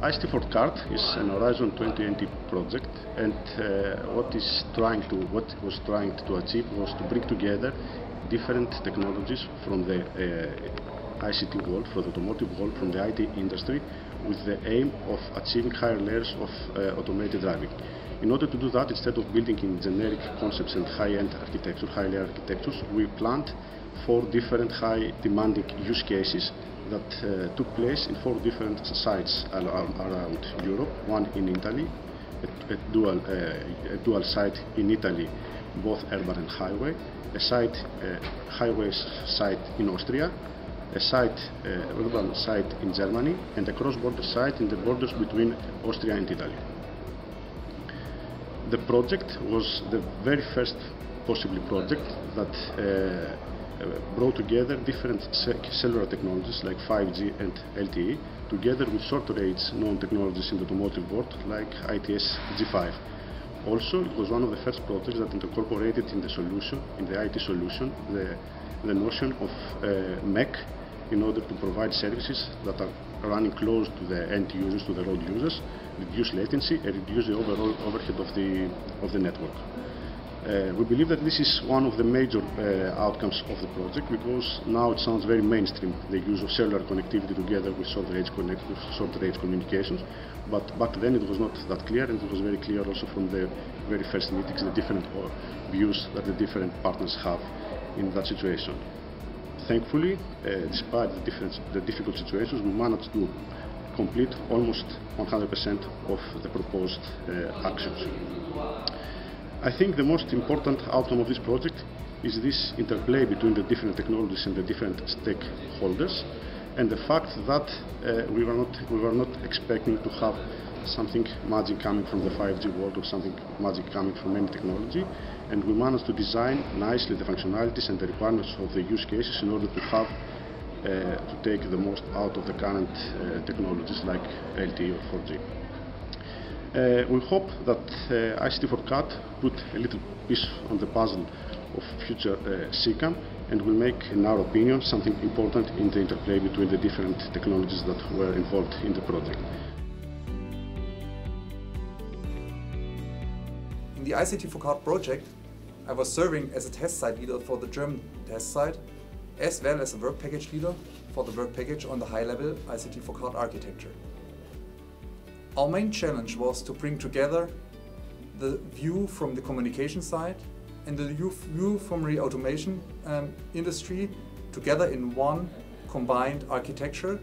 ICT4CART is an Horizon 2020 project, and what it was trying to achieve was to bring together different technologies from the ICT world, from the automotive world, from the IT industry, with the aim of achieving higher layers of automated driving. In order to do that, instead of building in generic concepts and high-end architecture, high-layer architectures, we planned 4 different high-demanding use cases that took place in 4 different sites around Europe. One in Italy, a dual site in Italy, both urban and highway, a highway site in Austria, a urban site in Germany, and a cross-border site in the borders between Austria and Italy. The project was the very first possible project that brought together different cellular technologies like 5G and LTE, together with short-range known technologies in the automotive world like ITS G5. Also, it was one of the first projects that incorporated in the solution, in the IT solution, the notion of MEC, in order to provide services that are running close to the end users, to the road users, reduce latency and reduce the overall overhead of the network. We believe that this is one of the major outcomes of the project, because now it sounds very mainstream, the use of cellular connectivity together with short-range communications, but back then it was not that clear, and it was very clear also from the very first meetings the different views that the different partners have in that situation. Thankfully, despite the difficult situations, we managed to complete almost 100% of the proposed actions. I think the most important outcome of this project is this interplay between the different technologies and the different stakeholders, and the fact that we were not expecting to have something magic coming from the 5G world or something magic coming from any technology, and we managed to design nicely the functionalities and the requirements of the use cases in order to have to take the most out of the current technologies like LTE or 4G. We hope that ICT4CART put a little piece on the puzzle of future CCAM, and will make, in our opinion, something important in the interplay between the different technologies that were involved in the project. In the ICT4CART project, I was serving as a test site leader for the German test site, as well as a work package leader for the work package on the high-level ICT4CART architecture. Our main challenge was to bring together the view from the communication side and the view from the automation industry together in one combined architecture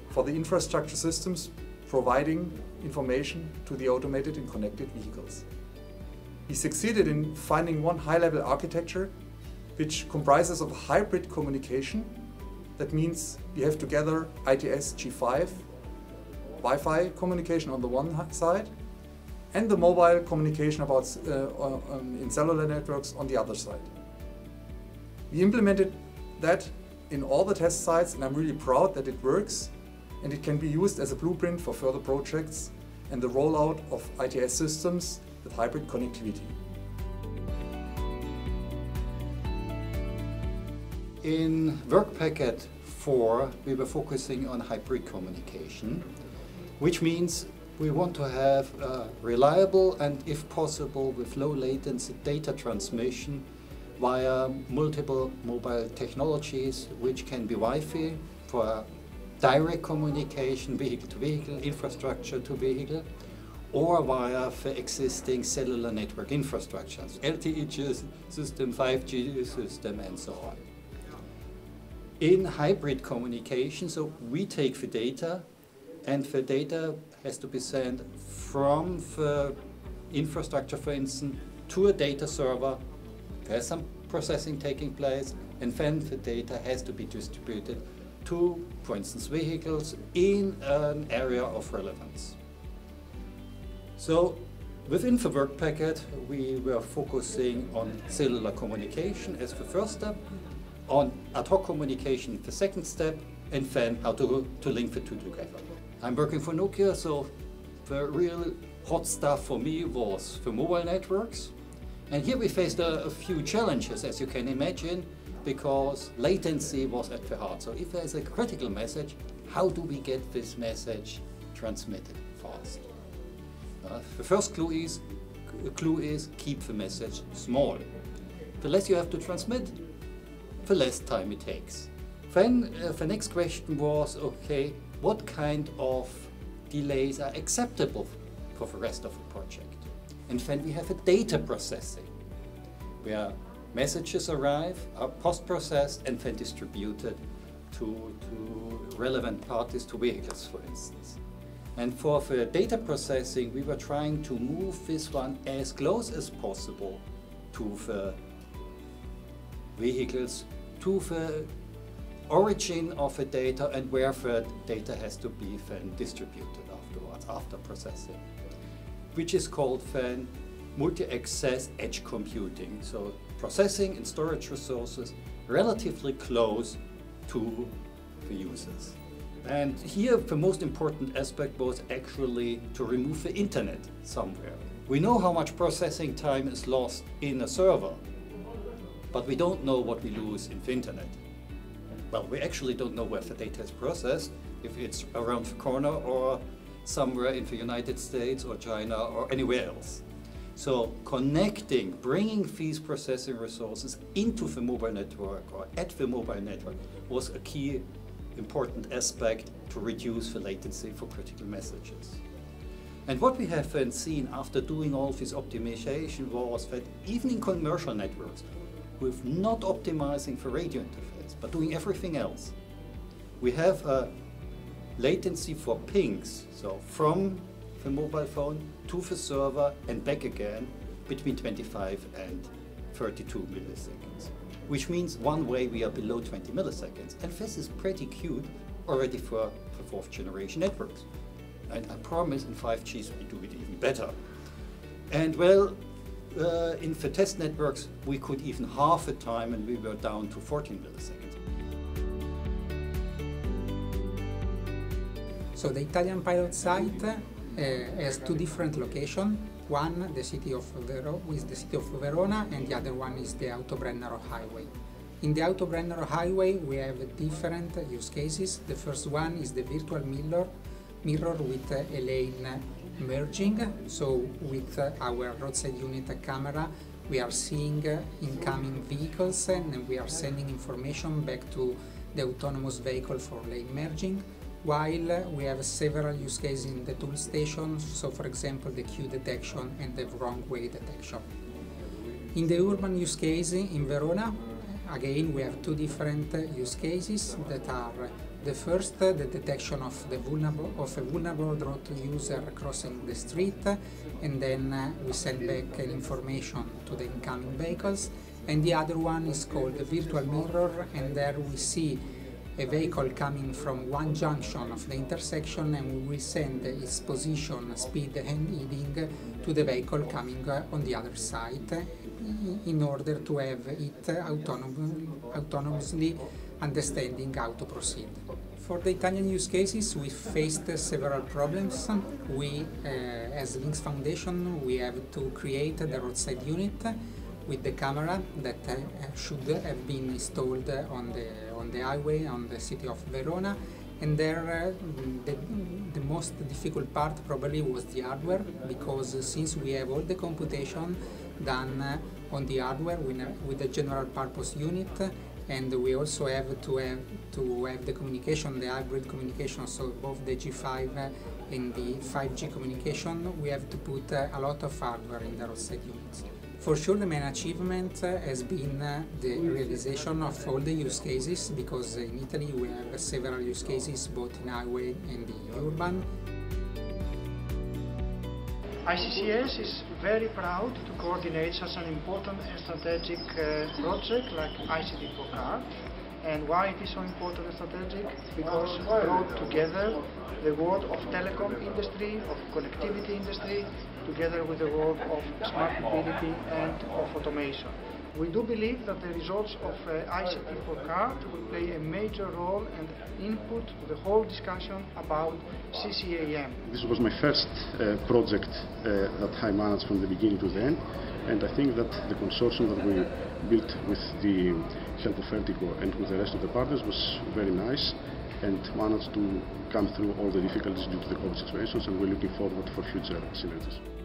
for the infrastructure systems providing information to the automated and connected vehicles. We succeeded in finding one high-level architecture which comprises of hybrid communication. That means we have together ITS G5, Wi-Fi communication on the one side, and the mobile communication in cellular networks on the other side. We implemented that in all the test sites, and I'm really proud that it works, and it can be used as a blueprint for further projects and the rollout of ITS systems with hybrid connectivity. In work packet 4, we were focusing on hybrid communication, which means we want to have reliable and, if possible, with low latency data transmission via multiple mobile technologies, which can be Wi-Fi for direct communication, vehicle to vehicle, infrastructure to vehicle, or via for existing cellular network infrastructures, LTE system, 5G system, and so on. In hybrid communication, so we take the data, and the data has to be sent from the infrastructure, for instance, to a data server. There's some processing taking place, and then the data has to be distributed to, for instance, vehicles in an area of relevance. So within the work packet, we were focusing on cellular communication as the first step, on ad hoc communication the second step, and then how to link the two together. I'm working for Nokia, so the real hot stuff for me was the mobile networks. And here we faced a few challenges, as you can imagine, because latency was at the heart. So if there's a critical message, how do we get this message transmit it fast. The first clue is keep the message small. The less you have to transmit, the less time it takes. Then the next question was, okay, what kind of delays are acceptable for the rest of the project? And then we have a data processing, where messages arrive, are post-processed and then distributed to relevant parties, to vehicles, for instance. And for the data processing, we were trying to move this one as close as possible to the vehicles, to the origin of the data and where the data has to be then distributed afterwards, after processing, which is called then multi-access edge computing. So processing and storage resources relatively close to the users. And here the most important aspect was actually to remove the internet somewhere. We know how much processing time is lost in a server, but we don't know what we lose in the internet. Well, we actually don't know where the data is processed, if it's around the corner or somewhere in the United States or China or anywhere else. So connecting, bringing these processing resources into the mobile network or at the mobile network was a key important aspect to reduce the latency for critical messages. And what we have then seen after doing all this optimization was that even in commercial networks, with not optimizing the radio interface, but doing everything else, we have a latency for pings, so from the mobile phone to the server and back again, between 25 and 32 milliseconds. Which means one way we are below 20 milliseconds. And this is pretty cute already for fourth generation networks. And I promise in 5Gs we do it even better. And well, in the test networks we could even half the time and we were down to 14 milliseconds. So the Italian pilot site has two different locations. One, the city of Verona, and the other one is the Autobrennero Highway. In the Autobrennero Highway we have different use cases. The first one is the virtual mirror with a lane merging. So with our roadside unit camera we are seeing incoming vehicles and we are sending information back to the autonomous vehicle for lane merging. While we have several use cases in the tool station, so for example the queue detection and the wrong way detection. In the urban use case in Verona, again we have two different use cases that are the first, the detection of a vulnerable road user crossing the street, and then we send back information to the incoming vehicles, and the other one is called the virtual mirror, and there we see a vehicle coming from one junction of the intersection and we will send its position, speed and heading to the vehicle coming on the other side in order to have it autonomously understanding how to proceed. For the Italian use cases we faced several problems. We, as Links Foundation, we have to create the roadside unit with the camera that should have been installed on the highway on the city of Verona, and there the most difficult part probably was the hardware, because since we have all the computation done on the hardware with the general purpose unit, and we also have to have the communication, the hybrid communication, so both the G5 and the 5G communication, we have to put a lot of hardware in the roadside units. For sure the main achievement has been the realization of all the use cases, because in Italy we have several use cases both in highway and the urban. ICCS is very proud to coordinate such an important and strategic project like ICT4CART. And why it is so important and strategic? Because it brought together the world of telecom industry, of connectivity industry, together with the world of smart mobility and of automation. We do believe that the results of ICT4CART will play a major role and input to the whole discussion about CCAM. This was my first project that I managed from the beginning to the end, and I think that the consortium that we built with the help of Vertigo and with the rest of the partners was very nice. and managed to come through all the difficulties due to the COVID situations, and we're looking forward for future synergies.